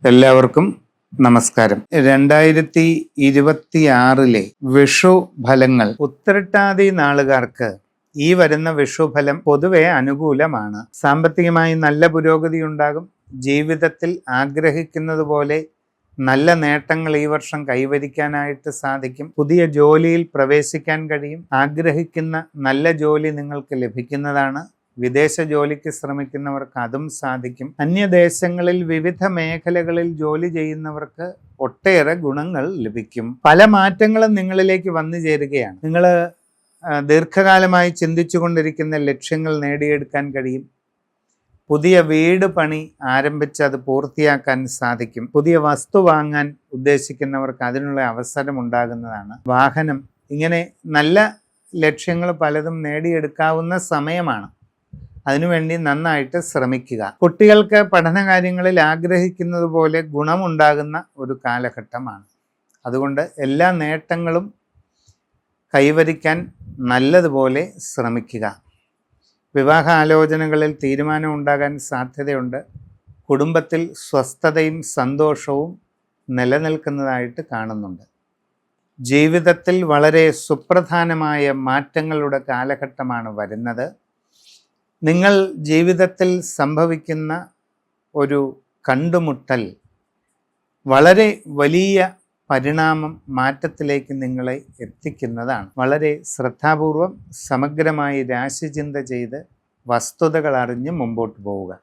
എല്ലാവർക്കും നമസ്കാരം. 2026 വിഷു ഫലങ്ങൾ ഉത്രട്ടാതി നാളുകാർക്ക് ഈ വരുന്ന വിഷുഫലം പൊതുവെ അനുകൂലമാണ്. സാമ്പത്തികമായി നല്ല പുരോഗതി ഉണ്ടാകും. ജീവിതത്തിൽ ആഗ്രഹിക്കുന്നത് പോലെ നല്ല നേട്ടങ്ങൾ ഈ വർഷം കൈവരിക്കാനായിട്ട് സാധിക്കും. പുതിയ ജോലിയിൽ പ്രവേശിക്കാൻ കഴിയും. ആഗ്രഹിക്കുന്ന നല്ല ജോലി നിങ്ങൾക്ക് ലഭിക്കുന്നതാണ്. വിദേശ ജോലിക്ക് ശ്രമിക്കുന്നവർക്ക് അതും സാധിക്കും. അന്യദേശങ്ങളിൽ വിവിധ മേഖലകളിൽ ജോലി ചെയ്യുന്നവർക്ക് ഒട്ടേറെ ഗുണങ്ങൾ ലഭിക്കും. പല മാറ്റങ്ങളും നിങ്ങളിലേക്ക് വന്നു ചേരുകയാണ്. നിങ്ങൾ ദീർഘകാലമായി ചിന്തിച്ചു കൊണ്ടിരിക്കുന്ന ലക്ഷ്യങ്ങൾ നേടിയെടുക്കാൻ കഴിയും. പുതിയ വീട് പണി ആരംഭിച്ച് അത് പൂർത്തിയാക്കാൻ സാധിക്കും. പുതിയ വസ്തു വാങ്ങാൻ ഉദ്ദേശിക്കുന്നവർക്ക് അതിനുള്ള അവസരം ഉണ്ടാകുന്നതാണ്. വാഹനം, ഇങ്ങനെ നല്ല ലക്ഷ്യങ്ങൾ പലതും നേടിയെടുക്കാവുന്ന സമയമാണ്. അതിനുവേണ്ടി നന്നായിട്ട് ശ്രമിക്കുക. കുട്ടികൾക്ക് പഠനകാര്യങ്ങളിൽ ആഗ്രഹിക്കുന്നത് പോലെ ഗുണമുണ്ടാകുന്ന ഒരു കാലഘട്ടമാണ്. അതുകൊണ്ട് എല്ലാ നേട്ടങ്ങളും കൈവരിക്കാൻ നല്ലതുപോലെ ശ്രമിക്കുക. വിവാഹ ആലോചനകളിൽ തീരുമാനം ഉണ്ടാകാൻ സാധ്യതയുണ്ട്. കുടുംബത്തിൽ സ്വസ്ഥതയും സന്തോഷവും നിലനിൽക്കുന്നതായിട്ട് കാണുന്നുണ്ട്. ജീവിതത്തിൽ വളരെ സുപ്രധാനമായ മാറ്റങ്ങളുടെ കാലഘട്ടമാണ് വരുന്നത്. നിങ്ങൾ ജീവിതത്തിൽ സംഭവിക്കുന്ന ഒരു കണ്ടുമുട്ടൽ വളരെ വലിയ പരിണാമം, മാറ്റത്തിലേക്ക് നിങ്ങളെ എത്തിക്കുന്നതാണ്. വളരെ ശ്രദ്ധാപൂർവം സമഗ്രമായി രാശിചിന്ത ചെയ്ത് വസ്തുതകൾ അറിഞ്ഞ് മുമ്പോട്ട് പോവുക.